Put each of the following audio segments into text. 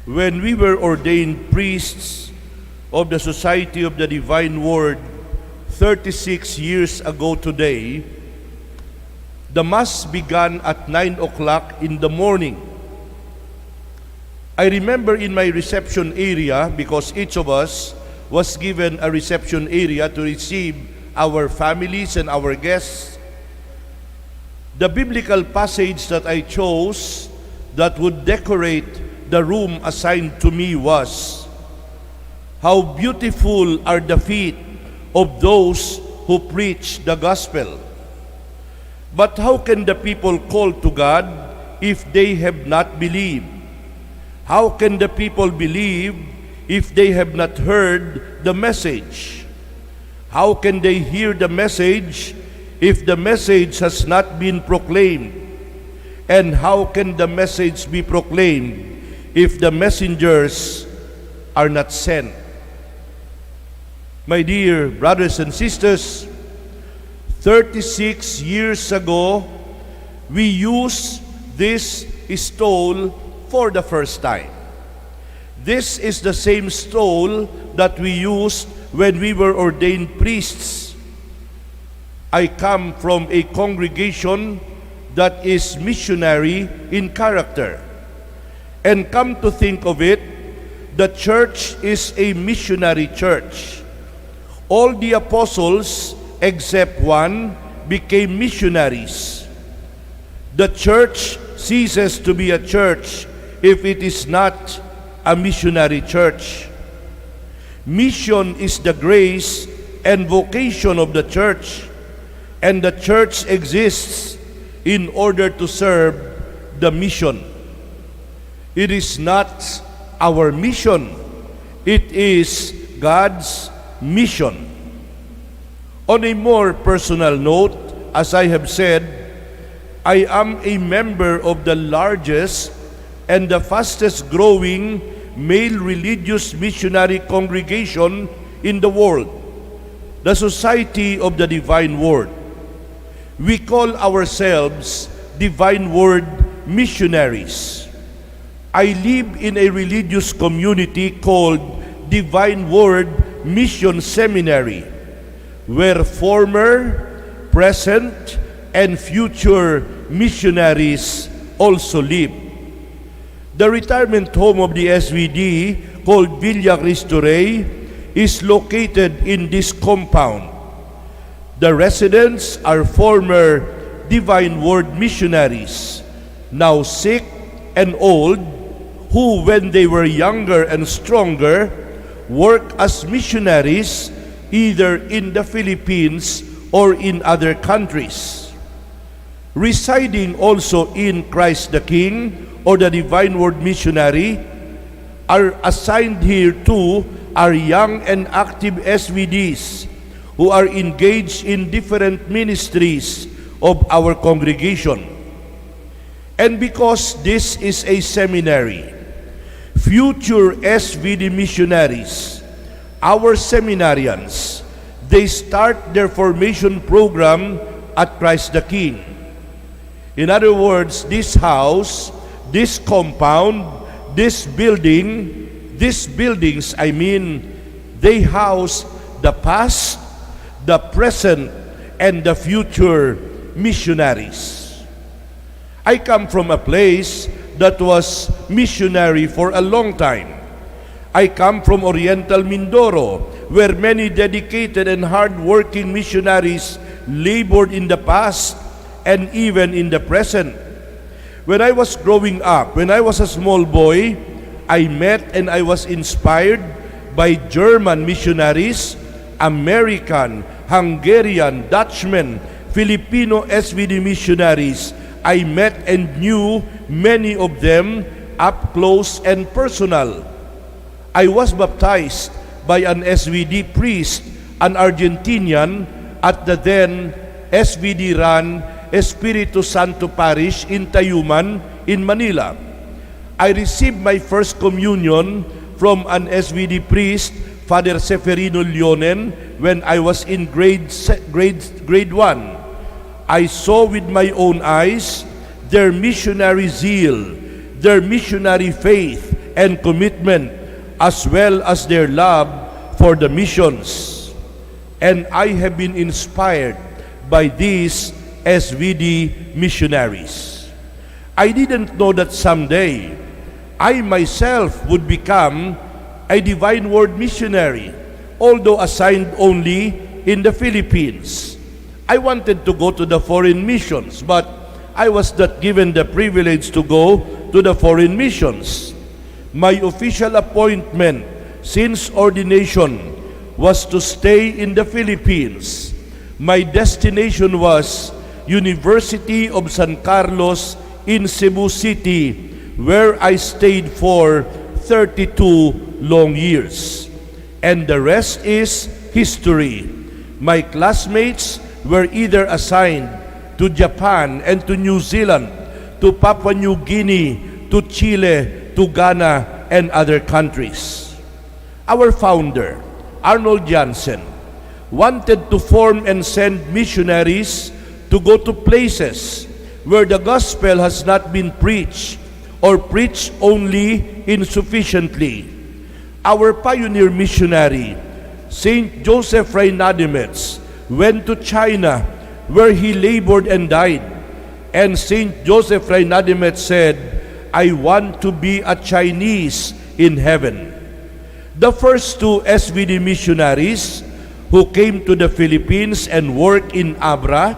when we were ordained priests of the Society of the Divine Word 36 years ago today, the Mass began at 9 o'clock in the morning. I remember in my reception area, because each of us was given a reception area to receive our families and our guests, the biblical passage that I chose that would decorate the room assigned to me was, "How beautiful are the feet of those who preach the gospel. But how can the people call to God if they have not believed? How can the people believe if they have not heard the message? How can they hear the message if the message has not been proclaimed? And how can the message be proclaimed if the messengers are not sent?" My dear brothers and sisters, 36 years ago, we used this stole for the first time. This is the same stole that we used when we were ordained priests. I come from a congregation that is missionary in character. And come to think of it, the church is a missionary church. All the apostles, except one, became missionaries. The church ceases to be a church if it is not a missionary church. Mission is the grace and vocation of the church, and the church exists in order to serve the mission. It is not our mission, it is God's mission. On a more personal note, as I have said, I am a member of the largest and the fastest growing male religious missionary congregation in the world, the Society of the Divine Word. We call ourselves Divine Word missionaries. I live in a religious community called Divine Word Mission Seminary, where former, present, and future missionaries also live. The retirement home of the SVD, called Villa Cristo Rey, is located in this compound. The residents are former Divine Word missionaries, now sick and old, who, when they were younger and stronger, worked as missionaries either in the Philippines or in other countries. Residing also in Christ the King or the Divine Word missionary are assigned here to our young and active SVDs who are engaged in different ministries of our congregation. And because this is a seminary, future SVD missionaries, our seminarians, they start their formation program at Christ the King. In other words, this house, this compound, these buildings, they house the past, the present, and the future missionaries. I come from a place that was missionary for a long time. I come from Oriental Mindoro, where many dedicated and hard-working missionaries labored in the past and even in the present. When I was growing up, when I was a small boy, I met and I was inspired by German missionaries, American, Hungarian, Dutchman, Filipino SVD missionaries. I met and knew many of them up close and personal. I was baptized by an SVD priest, an Argentinian, at the then SVD-run Espiritu Santo Parish in Tayuman, in Manila. I received my first communion from an SVD priest, Father Seferino Leonen, when I was in grade 1. I saw with my own eyes their missionary zeal, their missionary faith, and commitment, as well as their love for the missions. And I have been inspired by these SVD missionaries. I didn't know that someday I myself would become a Divine Word missionary, although assigned only in the Philippines. I wanted to go to the foreign missions, but I was not given the privilege to go to the foreign missions. My official appointment since ordination was to stay in the Philippines. My destination was University of San Carlos in Cebu City, where I stayed for 32 long years. And the rest is history. My classmates were either assigned to Japan and to New Zealand, to Papua New Guinea, to Chile, to Ghana, and other countries. Our founder, Arnold Jansen, wanted to form and send missionaries to go to places where the gospel has not been preached or preached only insufficiently. Our pioneer missionary, Saint Joseph Reynadimetz, went to China where he labored and died. And Saint Joseph Reynadimetz said, "I want to be a Chinese in heaven." The first two SVD missionaries who came to the Philippines and worked in Abra,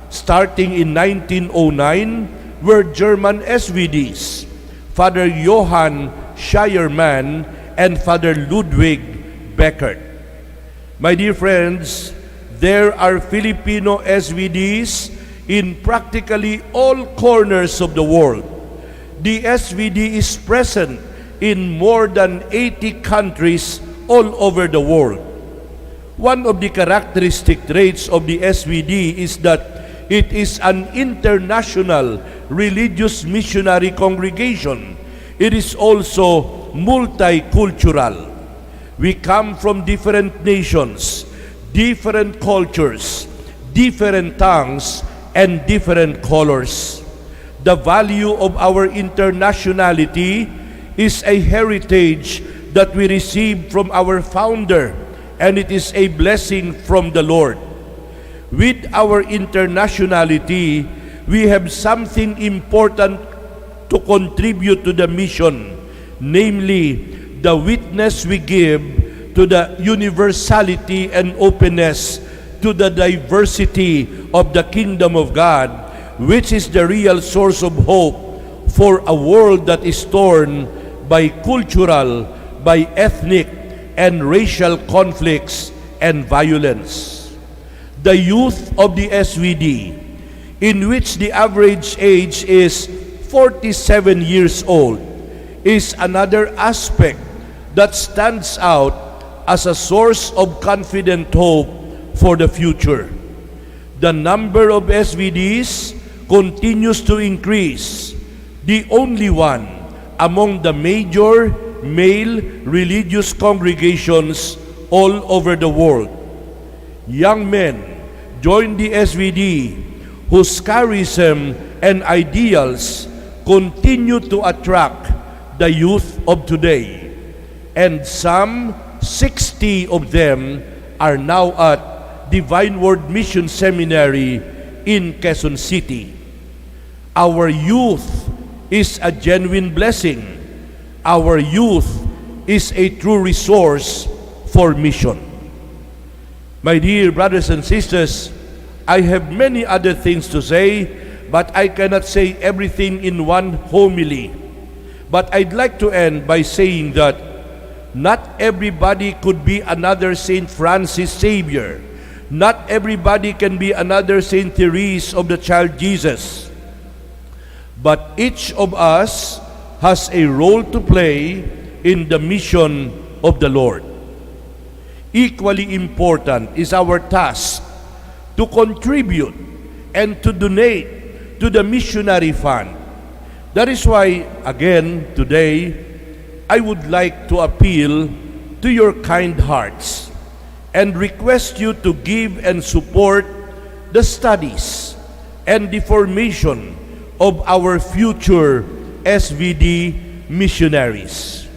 starting in 1909, were German SVDs, Father Johann Scheiermann and Father Ludwig Beckert. My dear friends, there are Filipino SVDs in practically all corners of the world. The SVD is present in more than 80 countries all over the world. One of the characteristic traits of the SVD is that it is an international religious missionary congregation. It is also multicultural. We come from different nations, different cultures, different tongues, and different colors. The value of our internationality is a heritage that we received from our founder, and it is a blessing from the Lord. With our internationality, we have something important to contribute to the mission, namely the witness we give to the universality and openness to the diversity of the kingdom of God, which is the real source of hope for a world that is torn by cultural, by ethnic, and racial conflicts and violence. The youth of the SVD, in which the average age is 47 years old, is another aspect that stands out as a source of confident hope for the future. The number of SVDs continues to increase, the only one among the major male religious congregations all over the world. Young men join the SVD whose charism and ideals continue to attract the youth of today, and some 60 of them are now at Divine Word Mission Seminary in Quezon City. Our youth is a genuine blessing. Our youth is a true resource for mission. My dear brothers and sisters, I have many other things to say, but I cannot say everything in one homily. But I'd like to end by saying that not everybody could be another Saint Francis Xavier. Not everybody can be another Saint Therese of the Child Jesus. But each of us has a role to play in the mission of the Lord. Equally important is our task to contribute and to donate to the missionary fund. That is why, again, today, I would like to appeal to your kind hearts and request you to give and support the studies and the formation of our future SVD missionaries.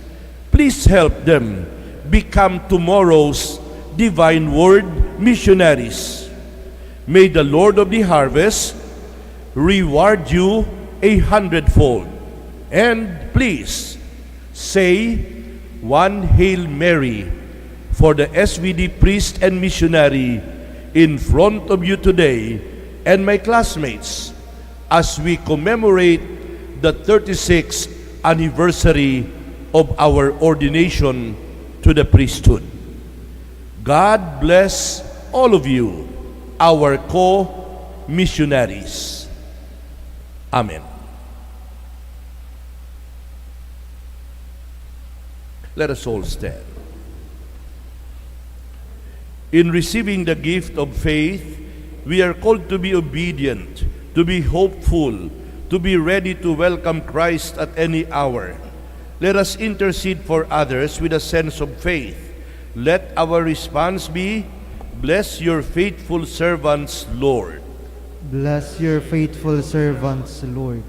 Please help them become tomorrow's divine word missionaries. May the Lord of the harvest reward you 100-fold. And please say one Hail Mary for the SVD priest and missionary in front of you today and my classmates as we commemorate the 36th anniversary of our ordination to the priesthood. God bless all of you, our co-missionaries. Amen. Let us all stand. In receiving the gift of faith, we are called to be obedient, to be hopeful, to be ready to welcome Christ at any hour. Let us intercede for others with a sense of faith. Let our response be, bless your faithful servants, Lord. Bless your faithful servants, Lord.